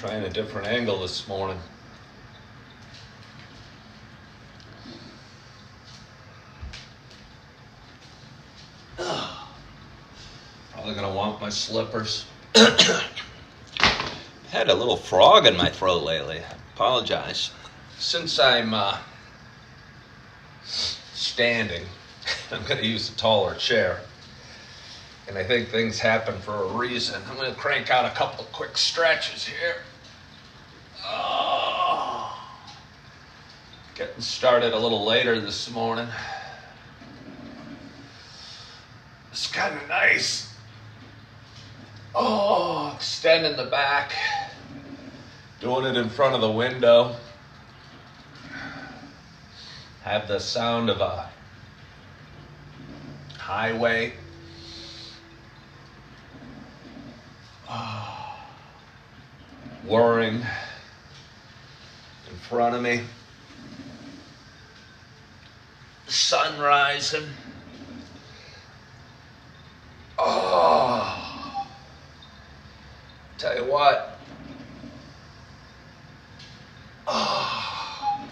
Trying a different angle this morning. Probably gonna want my slippers. Had a little frog in my throat lately. Apologize. Since I'm standing, I'm gonna use a taller chair. And I think things happen for a reason. I'm gonna crank out a couple of quick stretches here. Oh. Getting started a little later this morning. It's kind of nice. Oh, extending the back. Doing it in front of the window. Have the sound of a highway. Oh. Whirring in front of me. Sun rising. Oh. Tell you what. Oh.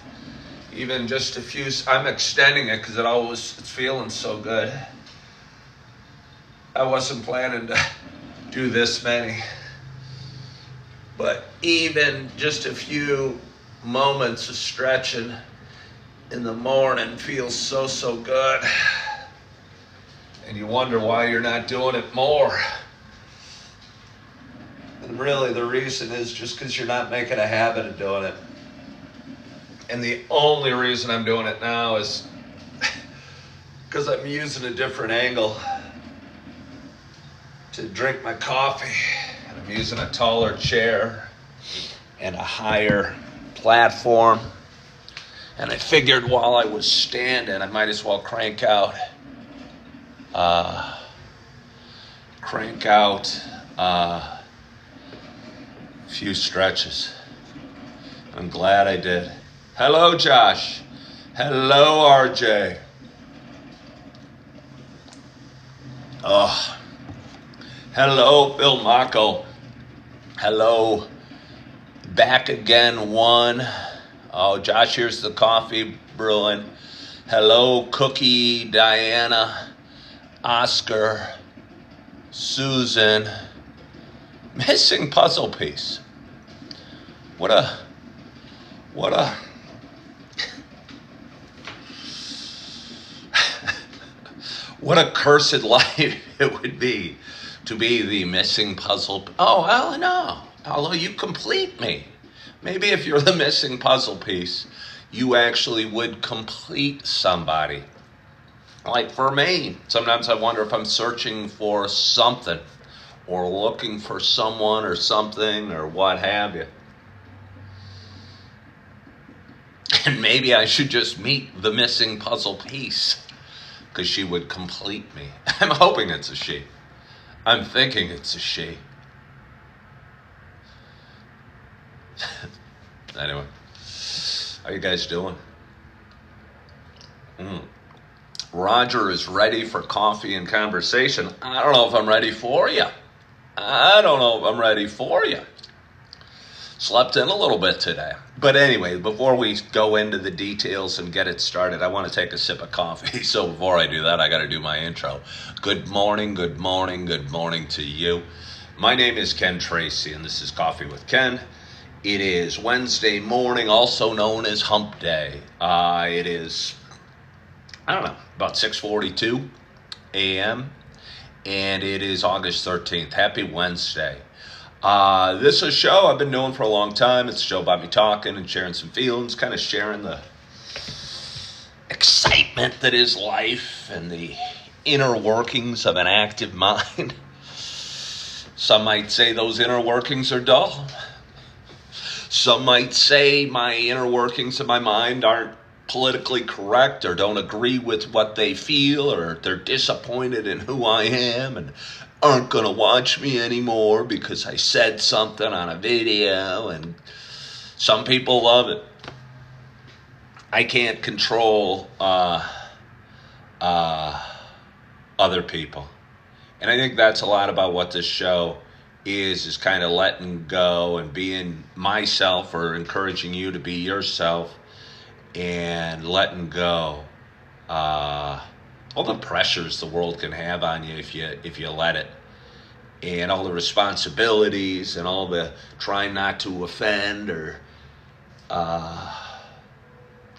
Even just a few, I'm extending it because it's feeling so good. I wasn't planning to do this many. But even just a few moments of stretching in the morning feels so good. And you wonder why you're not doing it more. And really the reason is just because you're not making a habit of doing it. And the only reason I'm doing it now is because I'm using a different angle to drink my coffee. And I'm using a taller chair and a higher platform. And I figured while I was standing, I might as well crank out a few stretches. I'm glad I did. Hello, Josh. Hello, RJ. Oh, hello, Bill Mako. Hello, back again, one. Oh, Josh, here's the coffee brewing. Hello, Cookie, Diana, Oscar, Susan. Missing puzzle piece. What a what a cursed life it would be to be the missing puzzle. Oh, well, no. Although you complete me. Maybe if you're the missing puzzle piece, you actually would complete somebody. Like for me, sometimes I wonder if I'm searching for something or looking for someone or something or what have you. And maybe I should just meet the missing puzzle piece because she would complete me. I'm hoping it's a she. I'm thinking it's a she. Anyway, how you guys doing? Roger is ready for coffee and conversation. I don't know if I'm ready for you. Slept in a little bit today. But anyway, before we go into the details and get it started, I want to take a sip of coffee. So before I do that, I got to do my intro. Good morning to you. My name is Ken Tracy, and this is Coffee with Ken. It is Wednesday morning, also known as Hump Day. It is, about 6:42 a.m., and it is August 13th. Happy Wednesday. This is a show I've been doing for a long time. It's a show about me talking and sharing some feelings, kind of sharing the excitement that is life and the inner workings of an active mind. Some might say those inner workings are dull. Some might say my inner workings of my mind aren't politically correct or don't agree with what they feel, or they're disappointed in who I am and aren't going to watch me anymore because I said something on a video, and some people love it. I can't control other people. And I think that's a lot about what this show is kind of letting go and being myself, or encouraging you to be yourself, and letting go all the pressures the world can have on you if you let it, and all the responsibilities and all the trying not to offend, or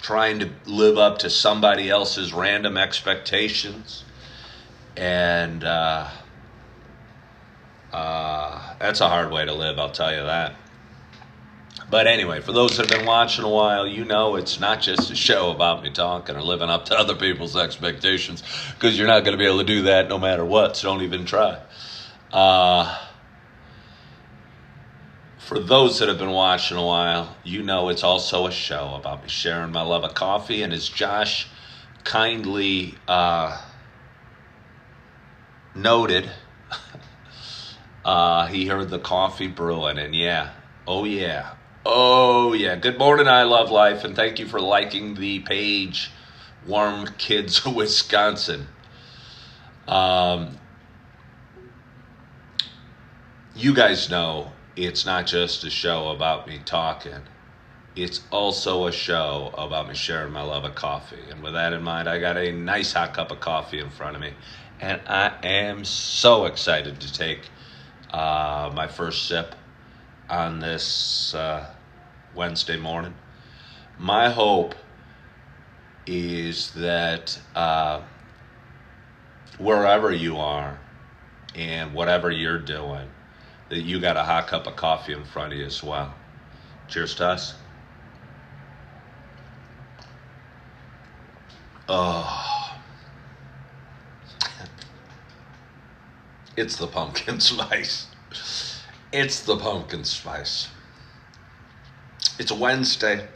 trying to live up to somebody else's random expectations. And that's a hard way to live, I'll tell you that. But anyway, for those that have been watching a while, you know it's not just a show about me talking or living up to other people's expectations, because you're not going to be able to do that no matter what, so don't even try. For those that have been watching a while, you know it's also a show about me sharing my love of coffee. And as Josh kindly noted, he heard the coffee brewing, and yeah, oh yeah. Good morning, I Love Life, and thank you for liking the page, Warm Kids Wisconsin. You guys know it's not just a show about me talking. It's also a show about me sharing my love of coffee. And with that in mind, I got a nice hot cup of coffee in front of me, and I am so excited to take my first sip on this Wednesday morning. My hope is that wherever you are and whatever you're doing, that you got a hot cup of coffee in front of you as well. Cheers to us. Oh, it's the pumpkin spice. It's the pumpkin spice. It's Wednesday.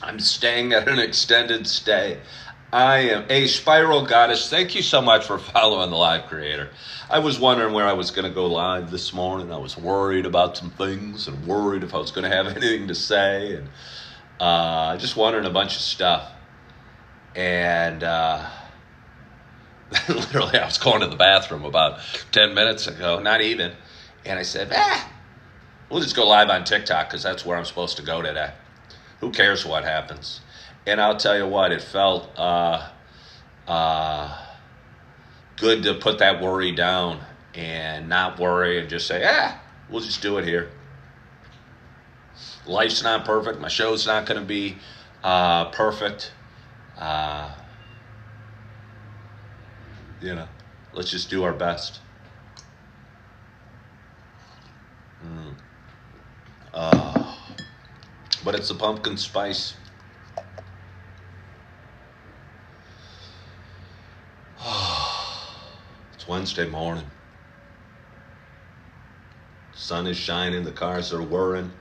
I'm staying at an extended stay. I am a Spiral Goddess. Thank you so much for following the live creator. I was wondering where I was going to go live this morning. I was worried about some things and worried if I was going to have anything to say, and just wondering a bunch of stuff. And literally I was going to the bathroom about 10 minutes ago, not even. And I said, we'll just go live on TikTok because that's where I'm supposed to go today. Who cares what happens? And I'll tell you what, it felt good to put that worry down and not worry and just say, we'll just do it here. Life's not perfect. My show's not going to be perfect. Let's just do our best. But it's the pumpkin spice. It's Wednesday morning. Sun is shining, the cars are whirring.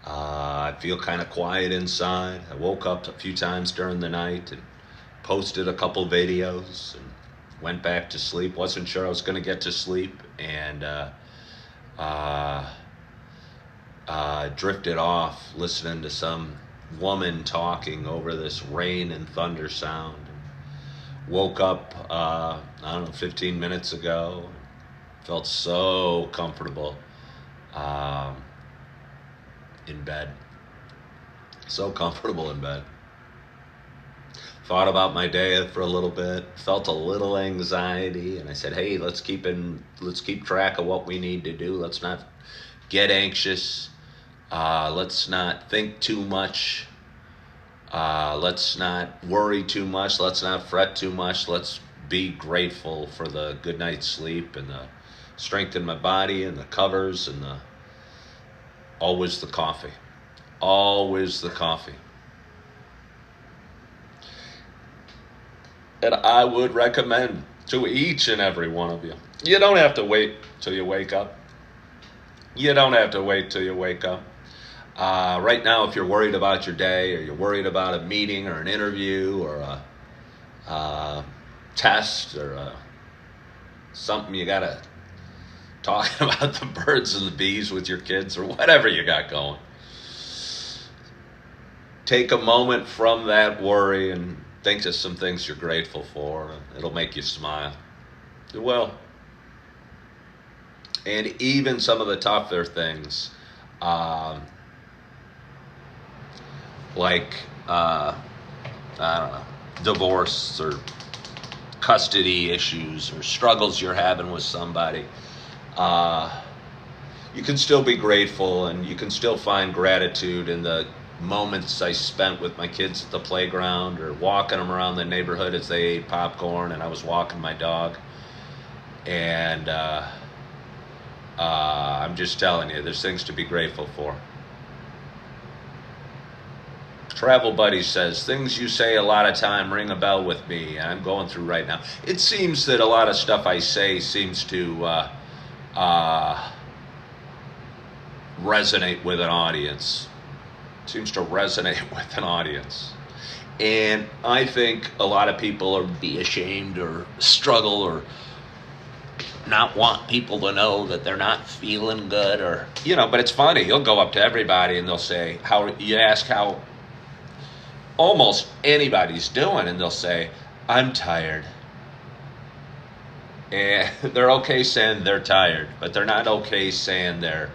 I feel kind of quiet inside. I woke up a few times during the night and posted a couple videos and went back to sleep. Wasn't sure I was going to get to sleep, and drifted off listening to some woman talking over this rain and thunder sound. Woke up, 15 minutes ago. Felt so comfortable in bed. So comfortable in bed. Thought about my day for a little bit. Felt a little anxiety, and I said, "Hey, let's keep track of what we need to do. Let's not get anxious. Let's not think too much. Let's not worry too much. Let's not fret too much. Let's be grateful for the good night's sleep and the strength in my body and the covers and always the coffee. Always the coffee." And I would recommend to each and every one of you, you don't have to wait till you wake up. You don't have to wait till you wake up. Right now, if you're worried about your day, or you're worried about a meeting or an interview or a test or something you got to talk about the birds and the bees with your kids or whatever you got going, take a moment from that worry and think of some things you're grateful for. It'll make you smile. It will. And even some of the tougher things, um, like, I don't know, divorce or custody issues or struggles you're having with somebody, uh, you can still be grateful and you can still find gratitude in the moments I spent with my kids at the playground or walking them around the neighborhood as they ate popcorn and I was walking my dog. And I'm just telling you, there's things to be grateful for. Travel Buddy says, things you say a lot of time ring a bell with me. I'm going through right now. It seems that a lot of stuff I say seems to resonate with an audience. Seems to resonate with an audience. And I think a lot of people are be ashamed or struggle or not want people to know that they're not feeling good, or, but it's funny. You'll go up to everybody and they'll say, you ask how almost anybody's doing, and they'll say, I'm tired. And they're okay saying they're tired, but they're not okay saying they're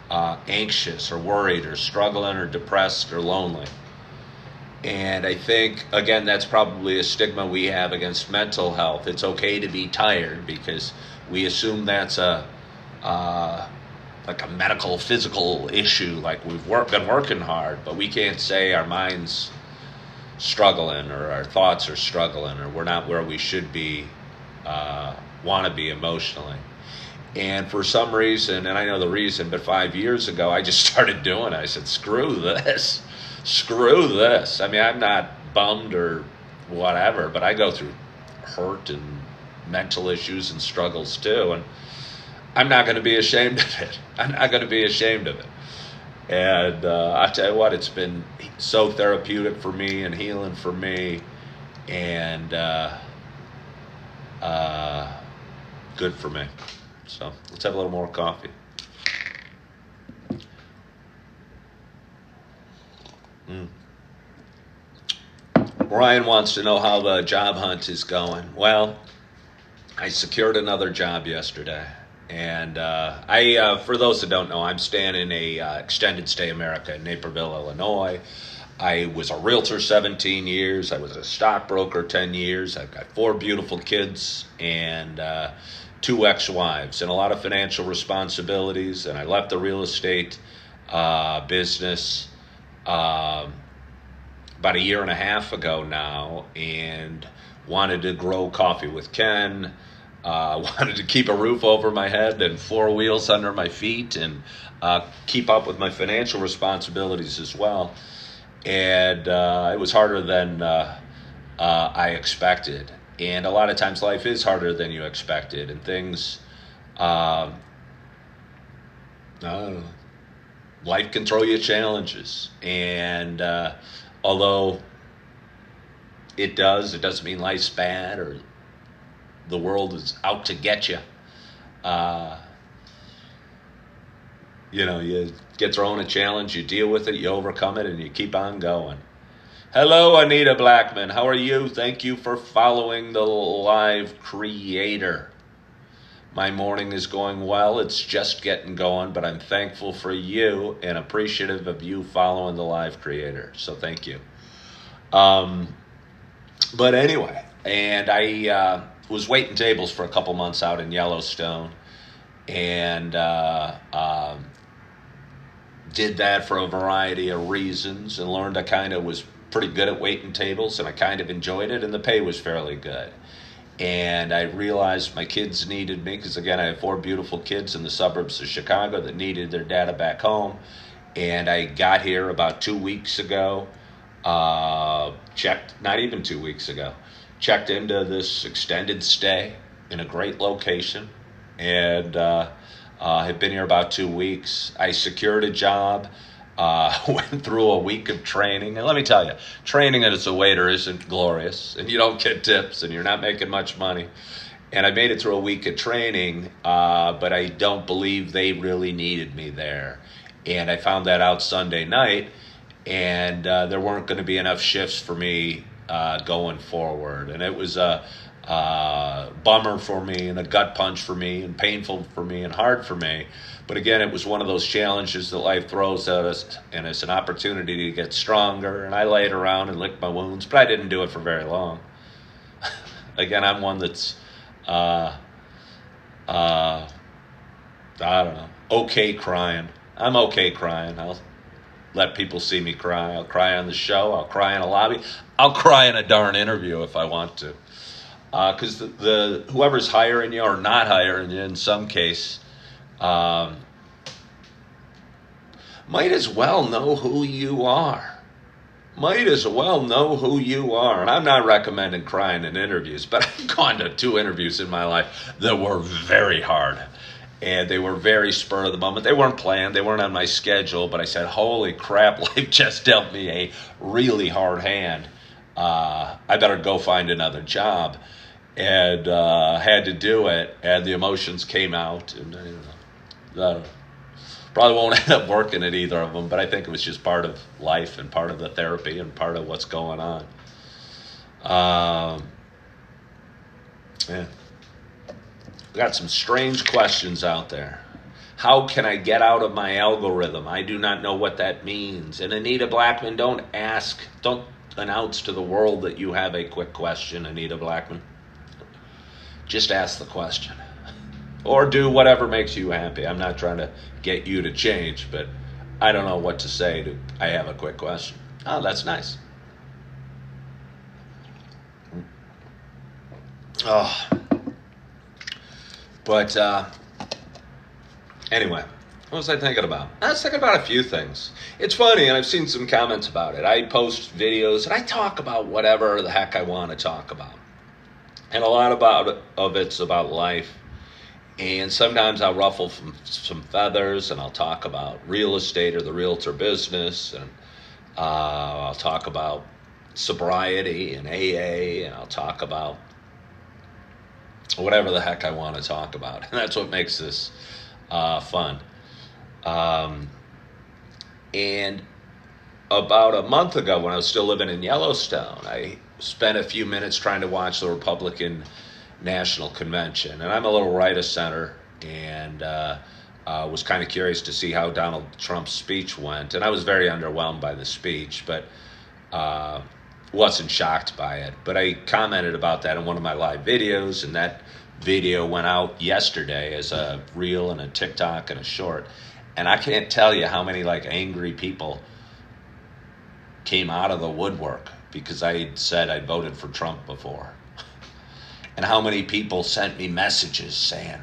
anxious or worried or struggling or depressed or lonely. And I think, again, that's probably a stigma we have against mental health. It's okay to be tired because we assume that's like a medical, physical issue, like we've been working hard, but we can't say our mind's struggling or our thoughts are struggling or we're not where we should be, want to be emotionally. And for some reason, and I know the reason, but 5 years ago, I just started doing it. I said, screw this. Screw this. I mean, I'm not bummed or whatever, but I go through hurt and mental issues and struggles too. And I'm not going to be ashamed of it. I'm not going to be ashamed of it. And I tell you what, it's been so therapeutic for me and healing for me, and good for me. So let's have a little more coffee. Ryan wants to know how the job hunt is going. Well, I secured another job yesterday. And for those that don't know, I'm staying in a extended stay America in Naperville, Illinois. I was a realtor 17 years. I was a stockbroker 10 years. I've got 4 beautiful kids and 2 ex-wives and a lot of financial responsibilities. And I left the real estate business about a year and a half ago now, and wanted to grow Coffee with Ken. Wanted to keep a roof over my head and 4 wheels under my feet and keep up with my financial responsibilities as well. And it was harder than I expected. And a lot of times life is harder than you expected. And things, life can throw you challenges. And although it doesn't mean life's bad or the world is out to get you. You get thrown a challenge, you deal with it, you overcome it, and you keep on going. Hello, Anita Blackman. How are you? Thank you for following the live creator. My morning is going well. It's just getting going, but I'm thankful for you and appreciative of you following the live creator. So thank you. But anyway, and I was waiting tables for a couple months out in Yellowstone, and did that for a variety of reasons, and learned I kind of was pretty good at waiting tables, and I kind of enjoyed it, and the pay was fairly good. And I realized my kids needed me, because again, I have 4 beautiful kids in the suburbs of Chicago that needed their dada back home. And I got here about 2 weeks ago, not even 2 weeks ago, checked into this extended stay in a great location, and have been here about 2 weeks. I secured a job, went through a week of training, and let me tell you, training as a waiter isn't glorious, and you don't get tips, and you're not making much money. And I made it through a week of training, but I don't believe they really needed me there. And I found that out Sunday night, and there weren't going to be enough shifts for me going forward. And it was a bummer for me and a gut punch for me and painful for me and hard for me. But again, it was one of those challenges that life throws at us, and it's an opportunity to get stronger. And I laid around and licked my wounds, but I didn't do it for very long. Again, I'm one that's, I don't know, okay crying. I'm okay crying. I'll let people see me cry. I'll cry on the show. I'll cry in a lobby. I'll cry in a darn interview if I want to. Because the whoever's hiring you or not hiring you in some case might as well know who you are. Might as well know who you are. And I'm not recommending crying in interviews, but I've gone to 2 interviews in my life that were very hard. And they were very spur of the moment. They weren't planned. They weren't on my schedule. But I said, holy crap, life just dealt me a really hard hand. I better go find another job. And had to do it. And the emotions came out. And probably won't end up working at either of them. But I think it was just part of life and part of the therapy and part of what's going on. Yeah. Got some strange questions out there. How can I get out of my algorithm? I do not know what that means. And Anita Blackman, don't announce to the world that you have a quick question, Anita Blackman. Just ask the question. Or do whatever makes you happy. I'm not trying to get you to change, but I don't know what to say. I have a quick question. Oh, that's nice. Oh. But anyway, what was I thinking about? I was thinking about a few things. It's funny, and I've seen some comments about it. I post videos, and I talk about whatever the heck I want to talk about. And a lot of it's about life. And sometimes I'll ruffle some feathers, and I'll talk about real estate or the realtor business. And I'll talk about sobriety and AA, and I'll talk about whatever the heck I want to talk about. And that's what makes this fun. And about a month ago, when I was still living in Yellowstone, I spent a few minutes trying to watch the Republican National Convention. And I'm a little right of center, and was kind of curious to see how Donald Trump's speech went. And I was very underwhelmed by the speech, but wasn't shocked by it. But I commented about that in one of my live videos, and that video went out yesterday as a reel and a TikTok and a short. And I can't tell you how many angry people came out of the woodwork because I said I'd voted for Trump before. And how many people sent me messages saying,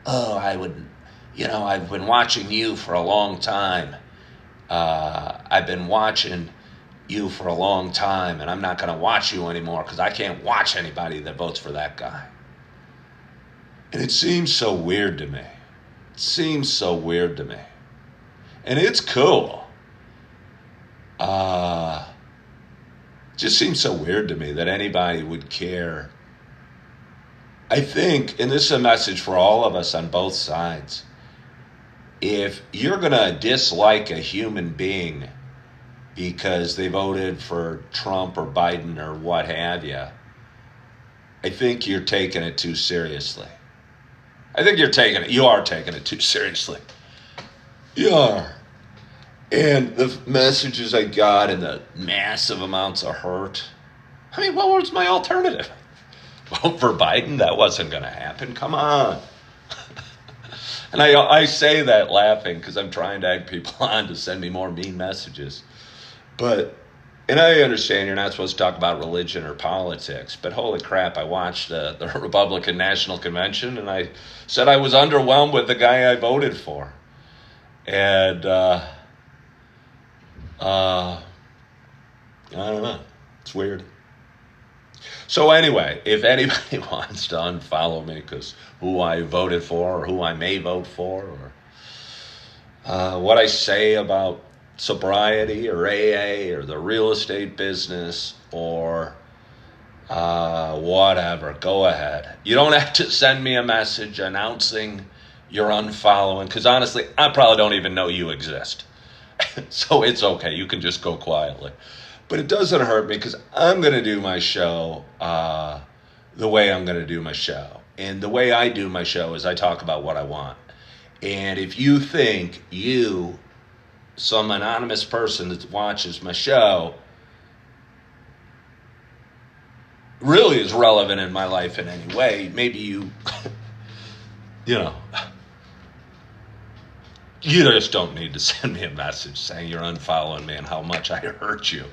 oh, I've been watching you for a long time. I've been watching you for a long time, and I'm not going to watch you anymore because I can't watch anybody that votes for that guy. And it seems so weird to me. And it's cool. Just seems so weird to me that anybody would care. I think, and this is a message for all of us on both sides, if you're going to dislike a human being because they voted for Trump or Biden or what have you, I think you're taking it too seriously. You are taking it too seriously. You are. And the messages I got and the massive amounts of hurt. I mean, what was my alternative? Vote for Biden? That wasn't going to happen. Come on. And I say that laughing because I'm trying to egg people on to send me more mean messages. And I understand you're not supposed to talk about religion or politics, but holy crap, I watched the Republican National Convention, and I said I was underwhelmed with the guy I voted for. And I don't know. It's weird. So anyway, if anybody wants to unfollow me because who I voted for or who I may vote for or what I say about sobriety or AA or the real estate business or whatever, go ahead. You don't have to send me a message announcing you're unfollowing because honestly, I probably don't even know you exist. So it's okay. You can just go quietly. But it doesn't hurt me because I'm going to do my show the way I'm going to do my show. And the way I do my show is I talk about what I want. And if you think some anonymous person that watches my show, really is relevant in my life in any way, maybe you just don't need to send me a message saying you're unfollowing me and how much I hurt you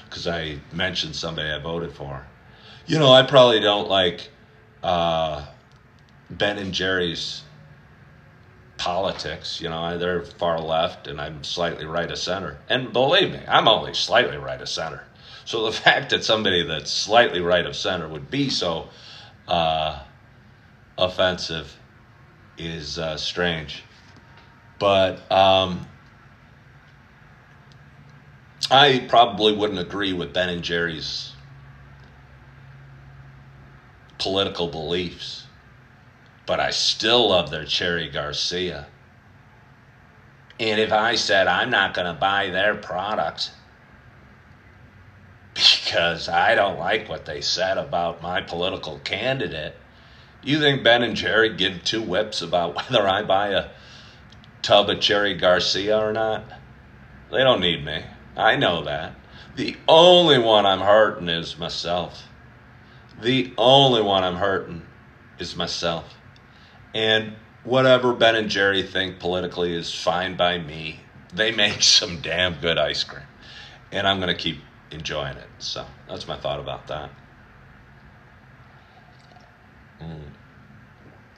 because I mentioned somebody I voted for. I probably don't like Ben and Jerry's politics. They're far left and I'm slightly right of center. And believe me, I'm only slightly right of center. So the fact that somebody that's slightly right of center would be so offensive is strange. But I probably wouldn't agree with Ben and Jerry's political beliefs. But I still love their cherry Garcia. And if I said I'm not going to buy their product because I don't like what they said about my political candidate, you think Ben and Jerry give two whips about whether I buy a tub of cherry Garcia or not? They don't need me. I know that. The only one I'm hurting is myself. The only one I'm hurting is myself. And whatever Ben and Jerry think politically is fine by me. They make some damn good ice cream. And I'm going to keep enjoying it. So that's my thought about that.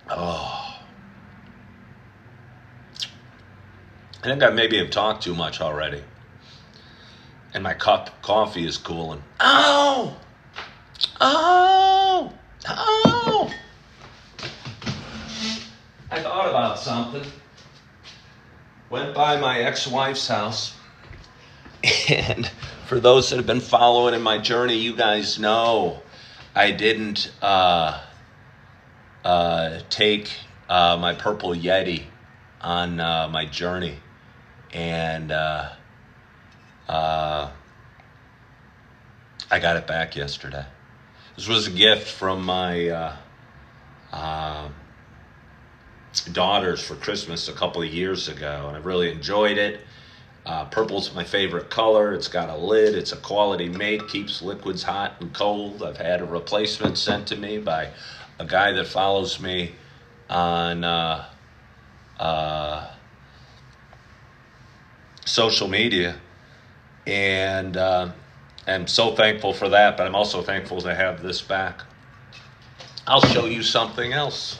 Oh. I think I maybe have talked too much already. And my cup of coffee is cooling. Oh! I thought about something. Went by my ex-wife's house. And for those that have been following in my journey, you guys know I didn't take my purple Yeti on my journey. And I got it back yesterday. This was a gift from my daughters for Christmas a couple of years ago, and I really enjoyed it. Purple's my favorite color. It's got a lid. It's a quality make. Keeps liquids hot and cold. I've had a replacement sent to me by a guy that follows me on social media, and I'm so thankful for that, but I'm also thankful to have this back. I'll show you something else.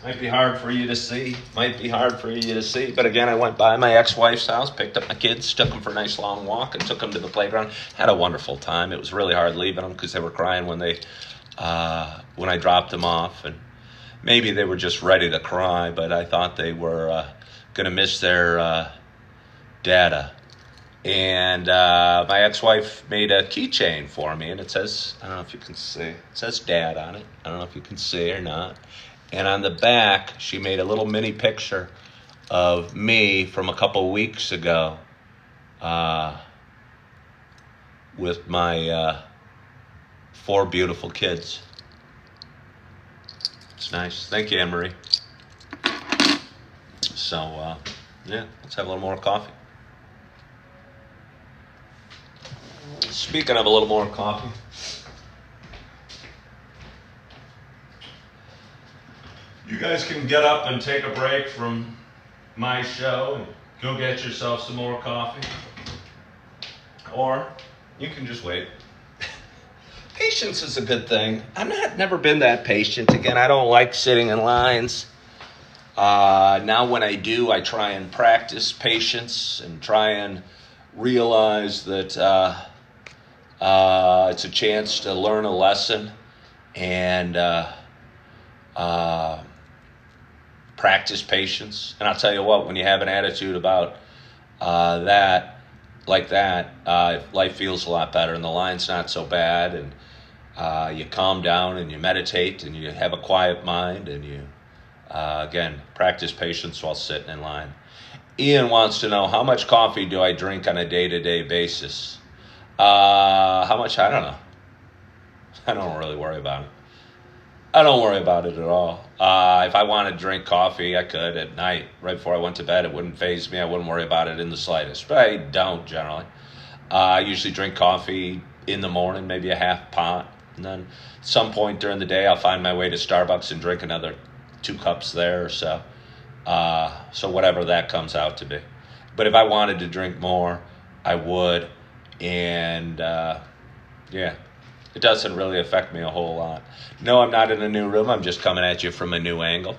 Might be hard for you to see. But again, I went by my ex-wife's house, picked up my kids, took them for a nice long walk, and took them to the playground. Had a wonderful time. It was really hard leaving them because they were crying when I dropped them off. And maybe they were just ready to cry, but I thought they were going to miss their dada. And my ex-wife made a keychain for me, and it says, I don't know if you can see, it says Dad on it. I don't know if you can see or not. And on the back, she made a little mini picture of me from a couple weeks ago with my 4 beautiful kids. It's nice. Thank you, Anne-Marie. So, yeah, let's have a little more coffee. Speaking of a little more coffee, you guys can get up and take a break from my show and go get yourself some more coffee. Or you can just wait. Patience is a good thing. Never been that patient. Again, I don't like sitting in lines. Now when I do, I try and practice patience and try and realize that it's a chance to learn a lesson and practice patience. And I'll tell you what, when you have an attitude about that, life feels a lot better and the line's not so bad, and you calm down and you meditate and you have a quiet mind and you, again, practice patience while sitting in line. Ian wants to know, how much coffee do I drink on a day-to-day basis? How much? I don't know. I don't really worry about it. I don't worry about it at all. If I wanted to drink coffee, I could at night, right before I went to bed. It wouldn't faze me. I wouldn't worry about it in the slightest. But I don't generally. I usually drink coffee in the morning, maybe a half pot. And then some point during the day, I'll find my way to Starbucks and drink another 2 cups there or so. So whatever that comes out to be. But if I wanted to drink more, I would. And yeah, it doesn't really affect me a whole lot. No, I'm not in a new room. I'm just coming at you from a new angle.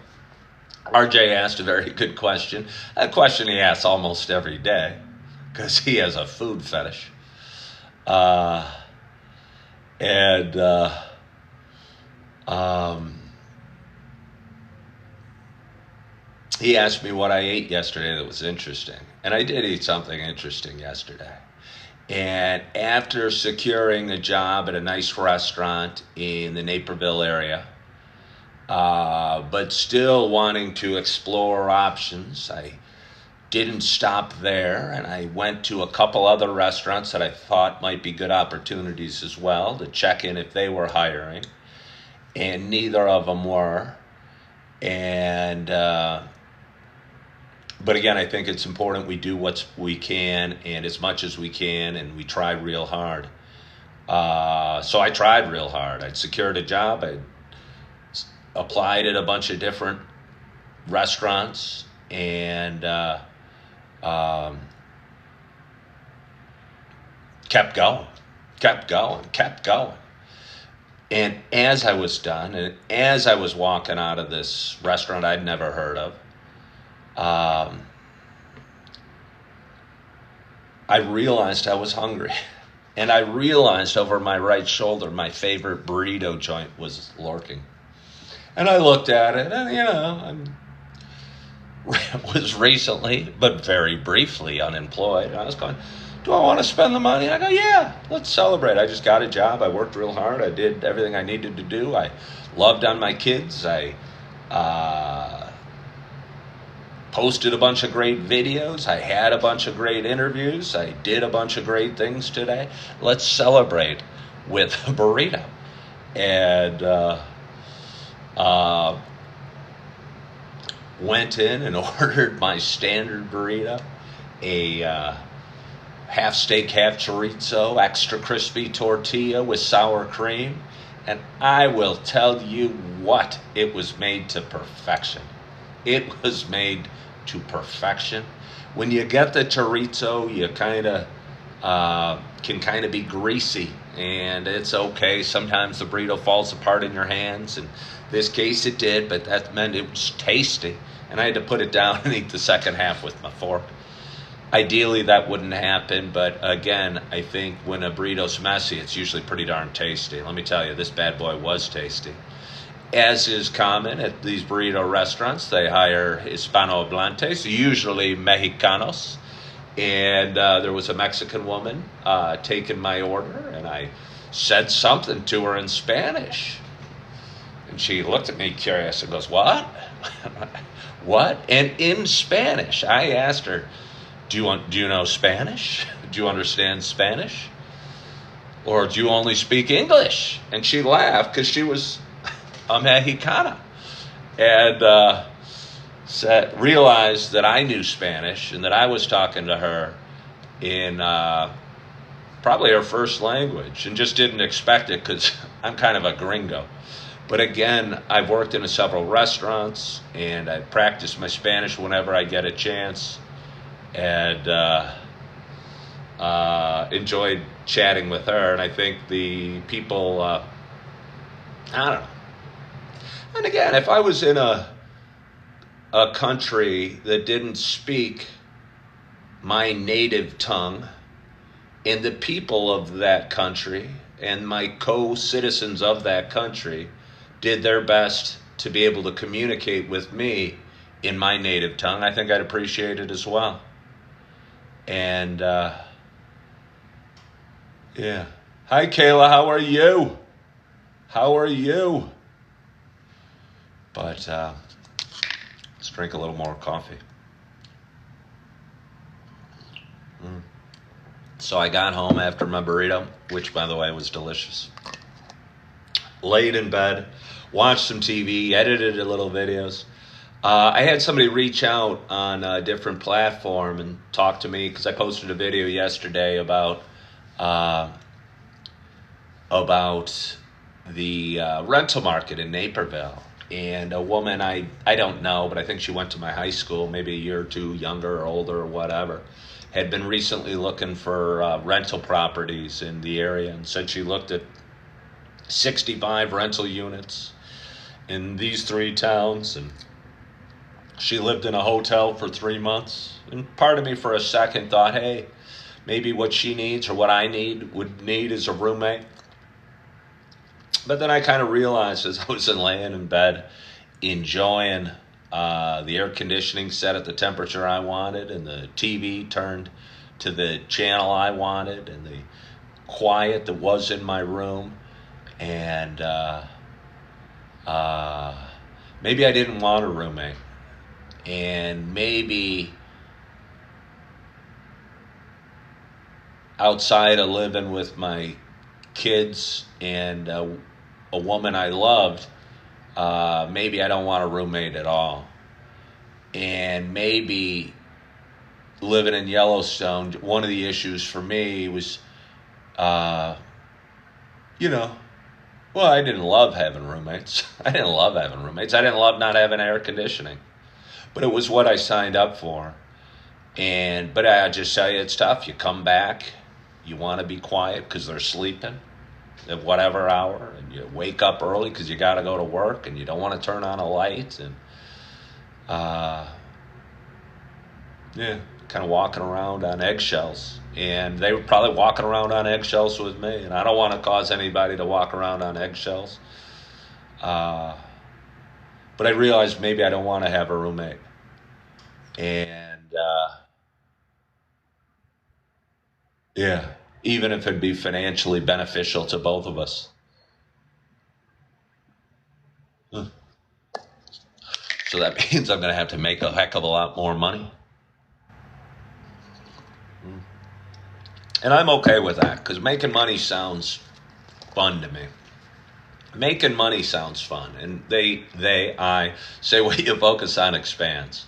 RJ asked a very good question. A question he asks almost every day because he has a food fetish. He asked me what I ate yesterday that was interesting. And I did eat something interesting yesterday. And after securing a job at a nice restaurant in the Naperville area, but still wanting to explore options, I didn't stop there, and I went to a couple other restaurants that I thought might be good opportunities as well to check in if they were hiring, and neither of them were. And but again, I think it's important we do what we can and as much as we can, and we try real hard. So I tried real hard. I'd secured a job. I applied at a bunch of different restaurants, and kept going. And as I was done, and as I was walking out of this restaurant I'd never heard of, I realized I was hungry. And I realized over my right shoulder, my favorite burrito joint was lurking. And I looked at it, and I was recently, but very briefly, unemployed. And I was going, do I want to spend the money? I go, yeah, let's celebrate. I just got a job. I worked real hard. I did everything I needed to do. I loved on my kids. I posted a bunch of great videos. I had a bunch of great interviews. I did a bunch of great things today. Let's celebrate with a burrito. And went in and ordered my standard burrito, a half steak, half chorizo, extra crispy tortilla with sour cream. And I will tell you what, it was made to perfection. It was made to perfection. When you get the chorizo, you can kind of be greasy, and it's okay. Sometimes the burrito falls apart in your hands. In this case it did, but that meant it was tasty. And I had to put it down and eat the second half with my fork. Ideally, that wouldn't happen, but again, I think when a burrito's messy, it's usually pretty darn tasty. Let me tell you, this bad boy was tasty. As is common at these burrito restaurants, they hire Hispanohablantes, usually Mexicanos. And there was a Mexican woman taking my order, and I said something to her in Spanish. And she looked at me curious and goes, what? What? And in Spanish, I asked her, do you know Spanish? Do you understand Spanish? Or do you only speak English? And she laughed because she was a Mexicana. And realized that I knew Spanish and that I was talking to her in probably her first language, and just didn't expect it because I'm kind of a gringo. But again, I've worked in several restaurants, and I practice my Spanish whenever I get a chance, and enjoyed chatting with her. And I think the people, I don't know. And again, if I was in a country that didn't speak my native tongue, and the people of that country and my co-citizens of that country did their best to be able to communicate with me in my native tongue, I think I'd appreciate it as well. And yeah. Hi, Kayla. How are you? How are you? But let's drink a little more coffee. So I got home after my burrito, which, by the way, was delicious. laid in bed, watched some TV, edited a little videos. I had somebody reach out on a different platform and talk to me because I posted a video yesterday uh, about the rental market in Naperville. And a woman I don't know, but I think she went to my high school, maybe a year or two younger or older or whatever, had been recently looking for rental properties in the area and said she looked at 65 rental units in these three towns, and she lived in a hotel for 3 months. And part of me for a second thought, hey, maybe what she needs or what I would need is a roommate. But then I kind of realized as I was laying in bed, enjoying the air conditioning set at the temperature I wanted, and the TV turned to the channel I wanted, and the quiet that was in my room, and maybe I didn't want a roommate, and maybe outside of living with my kids and a woman I loved, maybe I don't want a roommate at all. And maybe living in Yellowstone, one of the issues for me was, well, I didn't love having roommates. I didn't love not having air conditioning. But it was what I signed up for. But I just tell you, it's tough. You come back, you want to be quiet because they're sleeping at whatever hour, and you wake up early because you got to go to work, and you don't want to turn on a light, and kind of walking around on eggshells. And they were probably walking around on eggshells with me, and I don't want to cause anybody to walk around on eggshells. But I realized maybe I don't want to have a roommate, and even if it'd be financially beneficial to both of us. So that means I'm going to have to make a heck of a lot more money. And I'm okay with that, because making money sounds fun to me. Making money sounds fun. And I say what you focus on expands.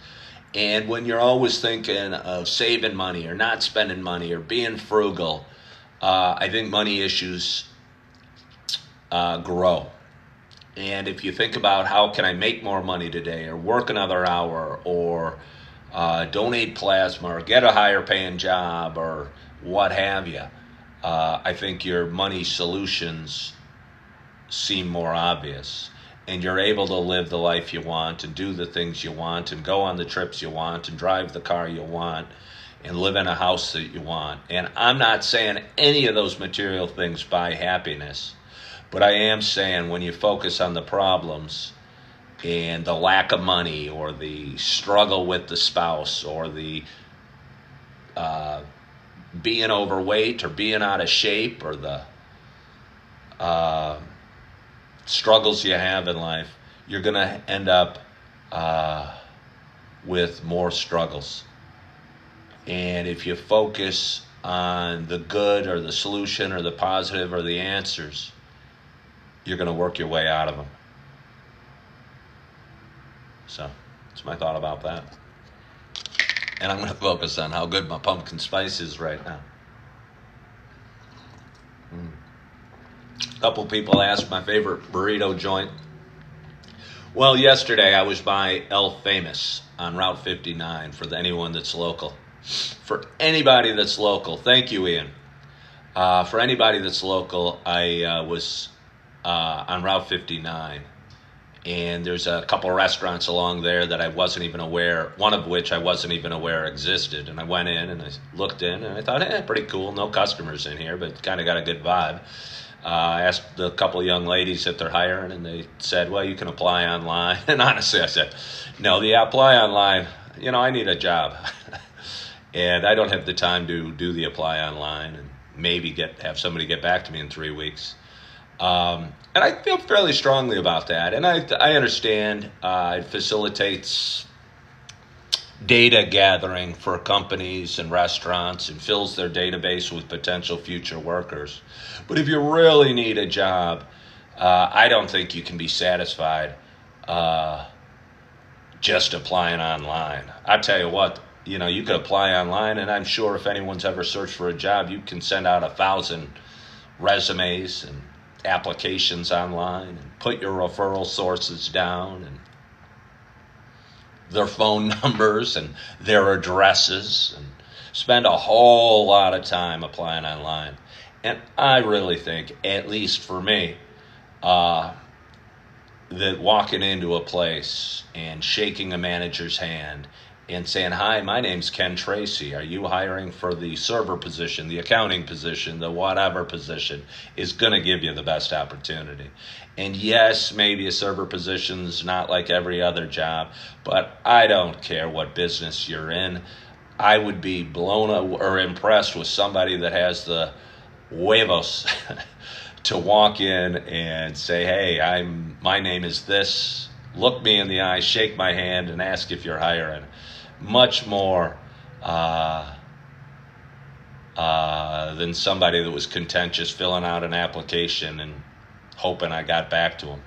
And when you're always thinking of saving money or not spending money or being frugal, I think money issues grow. And if you think about how can I make more money today, or work another hour, or donate plasma, or get a higher paying job, or what have you, I think your money solutions seem more obvious. And you're able to live the life you want, and do the things you want, and go on the trips you want, and drive the car you want, and live in a house that you want. And I'm not saying any of those material things buy happiness, but I am saying when you focus on the problems and the lack of money, or the struggle with the spouse, or the being overweight, or being out of shape, or the struggles you have in life, you're going to end up with more struggles. And if you focus on the good, or the solution, or the positive, or the answers, you're going to work your way out of them. So that's my thought about that. And I'm going to focus on how good my pumpkin spice is right now. A couple people asked my favorite burrito joint. Well, yesterday I was by El Famous on Route 59 for anyone that's local. For anybody that's local, thank you, Ian. For anybody that's local, I was on Route 59. And there's a couple restaurants along there that I wasn't even aware, one of which I wasn't even aware existed. And I went in and I looked in and I thought, pretty cool. No customers in here, but kind of got a good vibe. I asked a couple of young ladies if they're hiring, and they said, well, you can apply online. And honestly, I said, no, the apply online, I need a job. And I don't have the time to do the apply online and maybe have somebody get back to me in 3 weeks. And I feel fairly strongly about that. And I understand it facilitates data gathering for companies and restaurants and fills their database with potential future workers. But if you really need a job, I don't think you can be satisfied just applying online. I tell you what, you could apply online, and I'm sure if anyone's ever searched for a job, you can send out 1,000 resumes and applications online and put your referral sources down and their phone numbers and their addresses and spend a whole lot of time applying online. And I really think, at least for me, that walking into a place and shaking a manager's hand and saying, "Hi, my name's Ken Tracy. Are you hiring for the server position, the accounting position, the whatever position?" is going to give you the best opportunity. And yes, maybe a server position's not like every other job, but I don't care what business you're in. I would be blown or impressed with somebody that has the huevos to walk in and say, "Hey, my name is this. Look me in the eye, shake my hand, and ask if you're hiring." Much more than somebody that was contentious filling out an application and hoping I got back to them.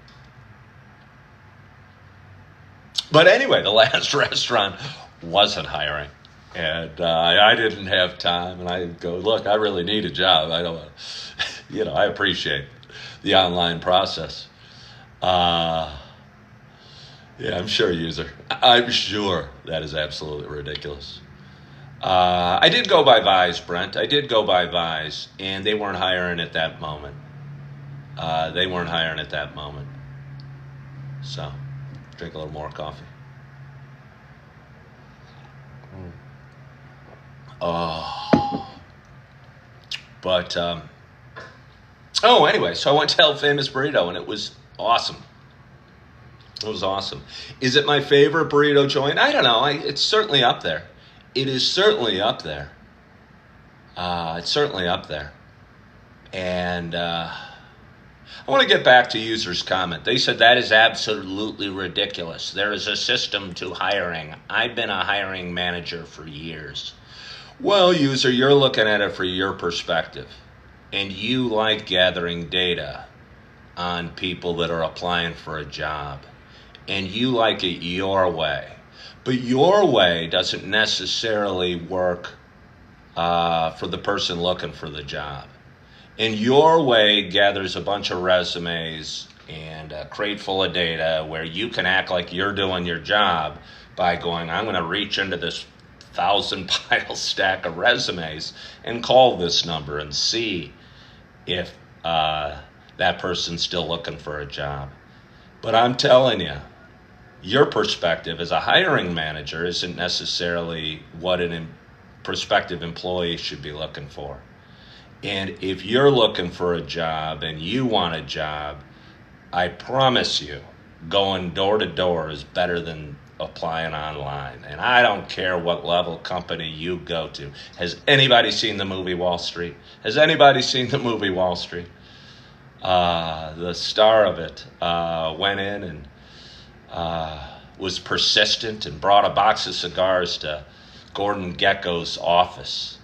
But anyway, the last restaurant wasn't hiring. And I didn't have time. And I go, "Look, I really need a job. I don't, I appreciate the online process." Yeah, I'm sure, user. I'm sure that is absolutely ridiculous. I did go by Vise, Brent. I did go by Vise, and they weren't hiring at that moment. So, drink a little more coffee. Oh. But, anyway, so I went to El Famous Burrito, and it was awesome. It was awesome. Is it my favorite burrito joint? I don't know. It's certainly up there. It is certainly up there. It's certainly up there. And I want to get back to users' comment. They said that is absolutely ridiculous. There is a system to hiring. I've been a hiring manager for years. Well, user, you're looking at it from your perspective. And you like gathering data on people that are applying for a job. And you like it your way. But your way doesn't necessarily work for the person looking for the job. And your way gathers a bunch of resumes and a crate full of data where you can act like you're doing your job by going, "I'm going to reach into this 1,000-pile stack of resumes and call this number and see if that person's still looking for a job." But I'm telling you, your perspective as a hiring manager isn't necessarily what a prospective employee should be looking for. And if you're looking for a job and you want a job, I promise you, going door to door is better than applying online. And I don't care what level company you go to. Has anybody seen the movie Wall Street? Has anybody seen the movie Wall Street? The star of it went in and was persistent and brought a box of cigars to Gordon Gekko's office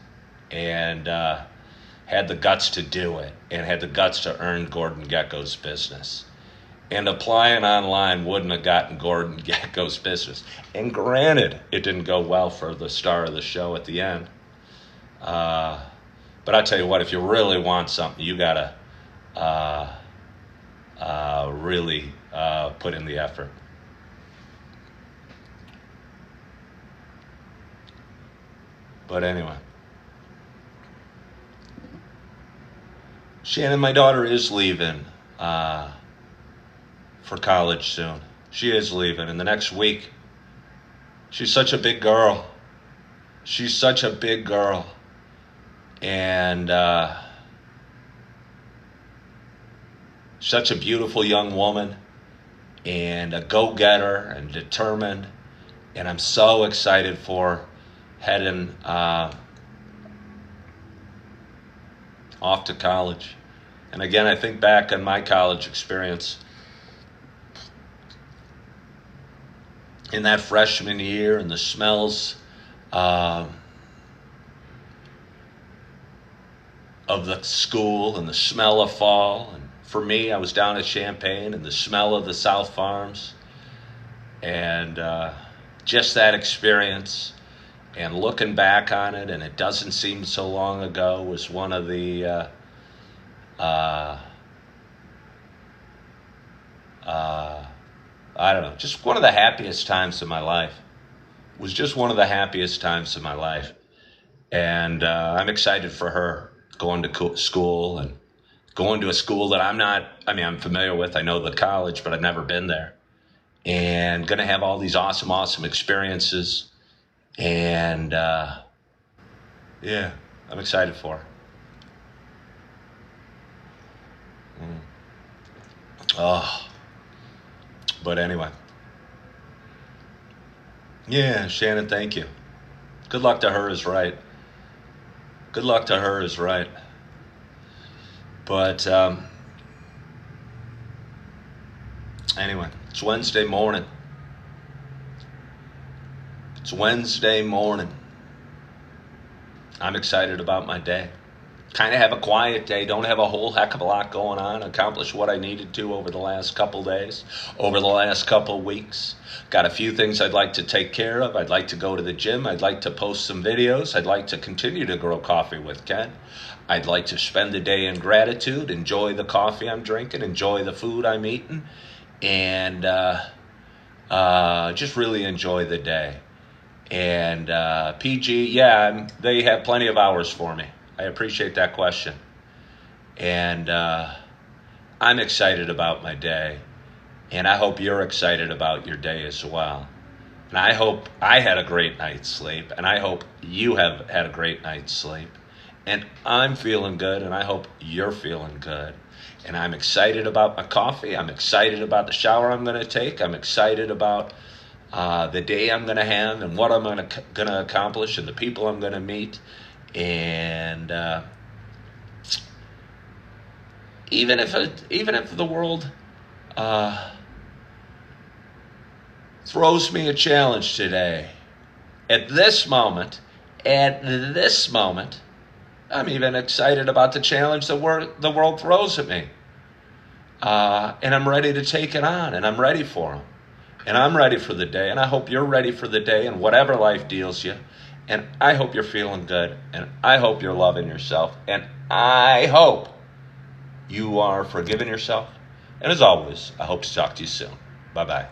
and had the guts to do it and had the guts to earn Gordon Gekko's business. And applying online wouldn't have gotten Gordon Gekko's business. And granted, it didn't go well for the star of the show at the end. But I tell you what, if you really want something, you got to really put in the effort. But anyway. Shannon, my daughter is leaving for college soon. She is leaving in the next week. She's such a big girl. And such a beautiful young woman and a go-getter and determined. And I'm so excited for her heading off to college. And again, I think back on my college experience in that freshman year and the smells of the school and the smell of fall and for me, I was down at Champaign and the smell of the South Farms and just that experience and looking back on it, and it doesn't seem so long ago, was one of the I don't know, just one of the happiest times of my life. It was just one of the happiest times of my life. And I'm excited for her going to school and going to a school that I'm familiar with. I know the college, but I've never been there. And going to have all these awesome experiences. And yeah, I'm excited for her. Oh, but anyway. Yeah, Shannon, thank you. Good luck to her is right. Good luck to her is right. But anyway, it's Wednesday morning. It's Wednesday morning. I'm excited about my day. Kind of have a quiet day. Don't have a whole heck of a lot going on. Accomplished what I needed to over the last couple days, over the last couple weeks. Got a few things I'd like to take care of. I'd like to go to the gym. I'd like to post some videos. I'd like to continue to grow coffee with Ken. I'd like to spend the day in gratitude, enjoy the coffee I'm drinking, enjoy the food I'm eating, and just really enjoy the day. And PG, yeah, they have plenty of hours for me. I appreciate that question. And I'm excited about my day. And I hope you're excited about your day as well. And I hope I had a great night's sleep. And I hope you have had a great night's sleep. And I'm feeling good. And I hope you're feeling good. And I'm excited about my coffee. I'm excited about the shower I'm going to take. I'm excited about the day I'm going to have and what I'm going to accomplish and the people I'm going to meet. And even if the world throws me a challenge today, at this moment, I'm even excited about the challenge the world throws at me. And I'm ready to take it on, and I'm ready for them. And I'm ready for the day, and I hope you're ready for the day and whatever life deals you. And I hope you're feeling good, and I hope you're loving yourself, and I hope you are forgiving yourself. And as always, I hope to talk to you soon. Bye-bye.